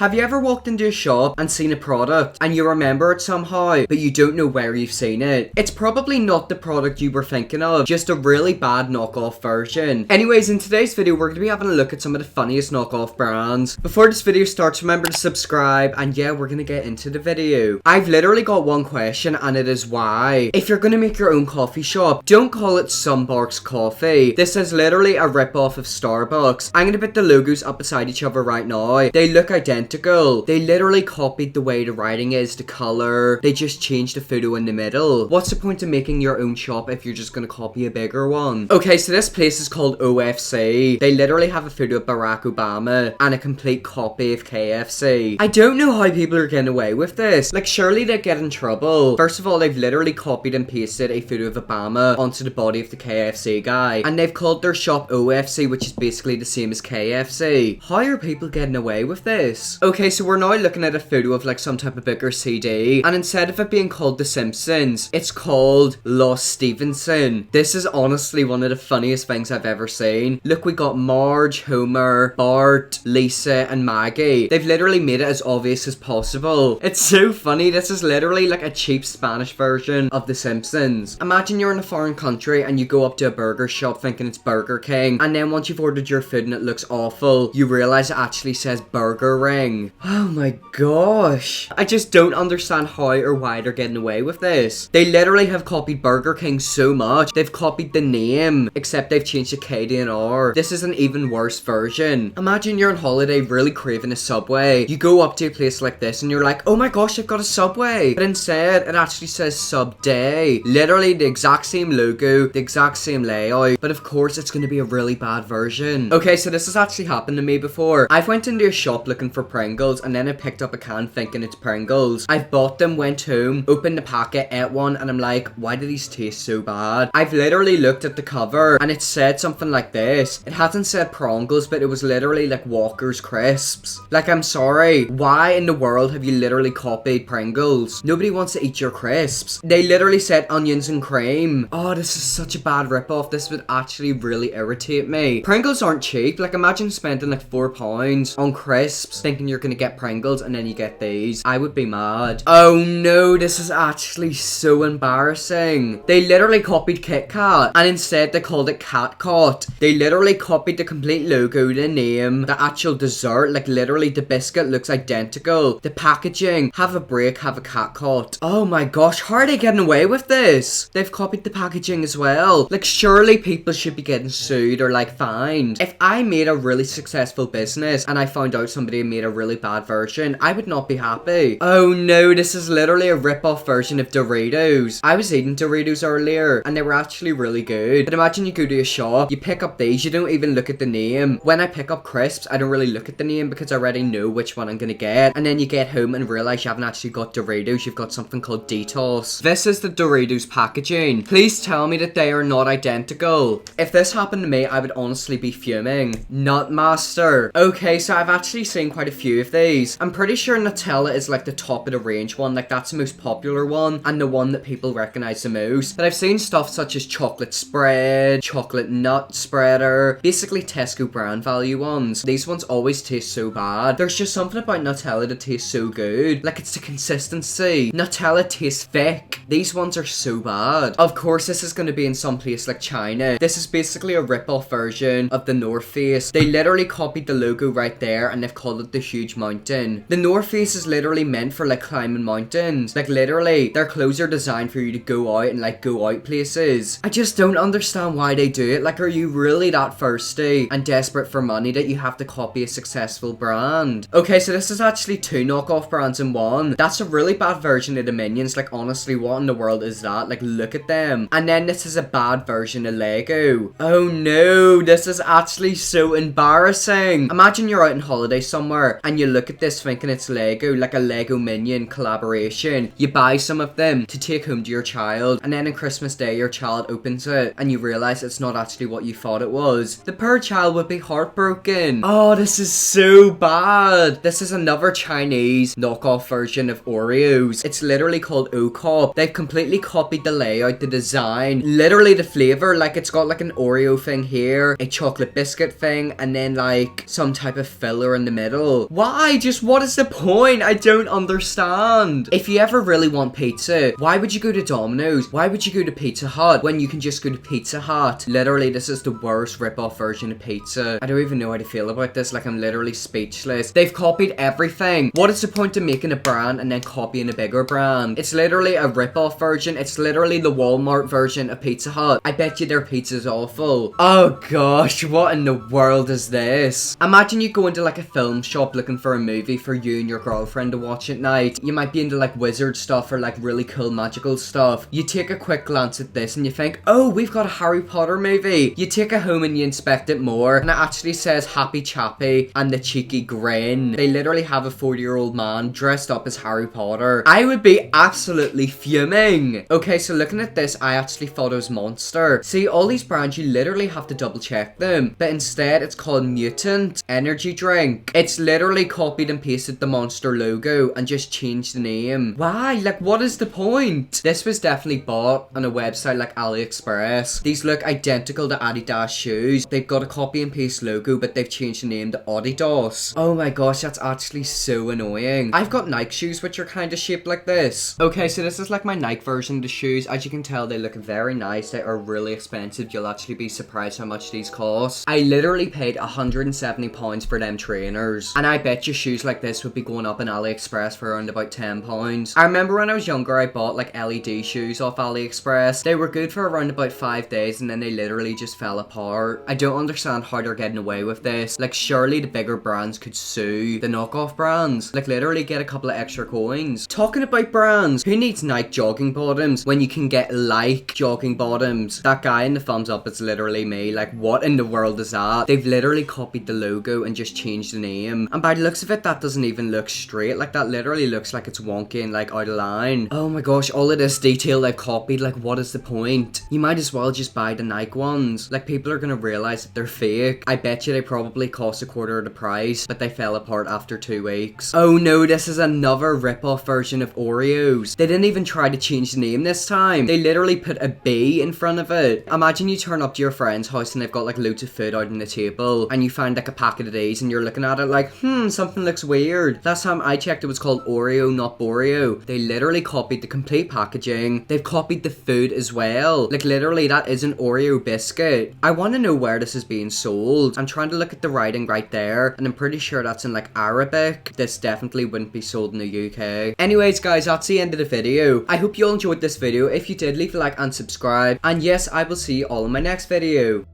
Have you ever walked into a shop and seen a product and you remember it somehow, but you don't know where you've seen it? It's probably not the product you were thinking of, just a really bad knockoff version. Anyways, in today's video, we're going to be having a look at some of the funniest knockoff brands. Before this video starts, remember to subscribe, and yeah, we're going to get into the video. I've literally got one question, and it is why. If you're going to make your own coffee shop, don't call it Sunbark's Coffee. This is literally a rip-off of Starbucks. I'm going to put the logos up beside each other right now. They look identical. They literally copied the way the writing is, the color. They just changed the photo in the middle. What's the point of making your own shop if you're just going to copy a bigger one? Okay, so this place is called OFC. They literally have a photo of Barack Obama and a complete copy of KFC. I don't know how people are getting away with this. Like, surely they'd get in trouble. First of all, they've literally copied and pasted a photo of Obama onto the body of the KFC guy. And they've called their shop OFC, which is basically the same as KFC. How are people getting away with this? Okay, so we're now looking at a photo of like some type of bigger CD, and instead of it being called The Simpsons, it's called Lost Stevenson. This is honestly one of the funniest things I've ever seen. Look, we got Marge, Homer, Bart, Lisa, and Maggie. They've literally made it as obvious as possible. It's so funny. This is literally like a cheap Spanish version of The Simpsons. Imagine you're in a foreign country and you go up to a burger shop thinking it's Burger King, and then once you've ordered your food and it looks awful, you realize it actually says Burger Ring. Oh my gosh. I just don't understand how or why they're getting away with this. They literally have copied Burger King so much. They've copied the name, except they've changed the K to an R. This is an even worse version. Imagine you're on holiday really craving a Subway. You go up to a place like this and you're like, oh my gosh, I've got a Subway. But instead, it actually says Sub Day. Literally the exact same logo, the exact same layout. But of course, it's going to be a really bad version. Okay, so this has actually happened to me before. I've went into a shop looking for Pringles, and then I picked up a can thinking it's Pringles. I've bought them, went home, opened the packet, ate one, and I'm like, why do these taste so bad? I've literally looked at the cover and it said something like this. It hasn't said Pringles, but it was literally like Walker's crisps. Like, I'm sorry, why in the world have you literally copied Pringles? Nobody wants to eat your crisps. They literally said onions and cream. Oh, this is such a bad ripoff. This would actually really irritate me. Pringles aren't cheap. Like, imagine spending like £4 on crisps thinking you're gonna get Pringles and then you get these. I would be mad. Oh no, this is actually so embarrassing. They literally copied Catcar and instead they called it Catcar. They literally copied the complete logo, the name, the actual dessert. Like, literally the biscuit looks identical. The packaging, have a break, have a Catcar. Oh my gosh, how are they getting away with this? They've copied the packaging as well. Like, surely people should be getting sued or like fined. If I made a really successful business and I found out somebody made a really bad version, I would not be happy. Oh no, this is literally a rip-off version of Doritos. I was eating Doritos earlier and they were actually really good. But imagine you go to a shop, you pick up these, you don't even look at the name. When I pick up crisps, I don't really look at the name because I already know which one I'm gonna get. And then you get home and realize you haven't actually got Doritos, you've got something called Doritos. This is the Doritos packaging. Please tell me that they are not identical. If this happened to me, I would honestly be fuming. Nutmaster. Okay, so I've actually seen quite a few of these. I'm pretty sure Nutella is like the top of the range one, like that's the most popular one and the one that people recognize the most. But I've seen stuff such as chocolate spread, chocolate nut spreader, basically Tesco brand value ones. These ones always taste so bad. There's just something about Nutella that tastes so good. Like, it's the consistency. Nutella tastes thick. These ones are so bad. Of course, this is going to be in some place like China. This is basically a rip-off version of the North Face. They literally copied the logo right there and they've called it the Huge Mountain. The North Face is literally meant for like climbing mountains. Like, literally, their clothes are designed for you to go out and like go out places. I just don't understand why they do it. Like, are you really that thirsty and desperate for money that you have to copy a successful brand? Okay, so this is actually two knockoff brands in one. That's a really bad version of the Minions. Like, honestly, what in the world is that? Like, look at them. And then this is a bad version of Lego. Oh no, this is actually so embarrassing. Imagine you're out on holiday somewhere and you look at this thinking it's Lego, like a Lego Minion collaboration. You buy some of them to take home to your child, and then on Christmas Day your child opens it and you realize it's not actually what you thought it was. The poor child would be heartbroken. Oh, this is so bad. This is another Chinese knockoff version of Oreos. It's literally called O-Cop. They've completely copied the layout, the design, literally the flavor. Like, it's got like an Oreo thing here, a chocolate biscuit thing, and then like some type of filler in the middle. Why? Just what is the point? I don't understand. If you ever really want pizza, why would you go to Domino's? Why would you go to Pizza Hut when you can just go to Pizza Hut? Literally, this is the worst rip-off version of pizza. I don't even know how to feel about this. Like, I'm literally speechless. They've copied everything. What is the point of making a brand and then copying a bigger brand? It's literally a rip-off version. It's literally the Walmart version of Pizza Hut. I bet you their pizza's awful. Oh gosh, what in the world is this? Imagine you go into like a film shop looking for a movie for you and your girlfriend to watch at night. You might be into like wizard stuff or like really cool magical stuff. You take a quick glance at this and you think, oh, we've got a Harry Potter movie. You take it home and you inspect it more and it actually says Happy Chappy and the cheeky grin. They literally have a 40-year-old man dressed up as Harry Potter. I would be absolutely fuming. Okay, so looking at this, I actually thought it was Monster. See, all these brands, you literally have to double check them, but instead it's called Mutant energy drink. It's literally copied and pasted the Monster logo and just changed the name. Why? Like, what is the point? This was definitely bought on a website like AliExpress. These look identical to Adidas shoes. They've got a copy and paste logo, but they've changed the name to Doritos. Oh my gosh, that's actually so annoying. I've got Nike shoes which are kind of shaped like this. Okay, so this is like my Nike version of the shoes. As you can tell, they look very nice. They are really expensive. You'll actually be surprised how much these cost. I literally paid £170 for them trainers, and I bet you shoes like this would be going up in AliExpress for around about £10. I remember when I was younger, I bought like LED shoes off AliExpress. They were good for around about 5 days, and then they literally just fell apart. I don't understand how they're getting away with this. Like, surely the bigger brands could sue the knockoff brands. Like, literally get a couple of extra coins. Talking about brands, who needs Nike jogging bottoms when you can get like jogging bottoms? That guy in the thumbs up is literally me. Like, what in the world is that? They've literally copied the logo and just changed the name. And by the looks of it, that doesn't even look straight. Like, that literally looks like it's wonky and like out of line. Oh my gosh, all of this detail they've copied. Like, what is the point? You might as well just buy the Nike ones. Like, people are gonna realize that they're fake. I bet you they probably cost a quarter of the price, but they fell apart after 2 weeks. Oh no, this is another rip-off version of Oreos. They didn't even try to change the name this time. They literally put a B in front of it. Imagine you turn up to your friend's house and they've got like loads of food out on the table, and you find like a packet of these and you're looking at it like, something looks weird. Last time I checked, it was called Oreo, not Boreo. They literally copied the complete packaging. They've copied the food as well. Like, literally, that is an Oreo biscuit. I want to know where this is being sold. I'm trying to look at the writing right there, and I'm pretty sure that's in like Arabic. This definitely wouldn't be sold in the UK. Anyways, guys, that's the end of the video. I hope you all enjoyed this video. If you did, leave a like and subscribe. And yes, I will see you all in my next video.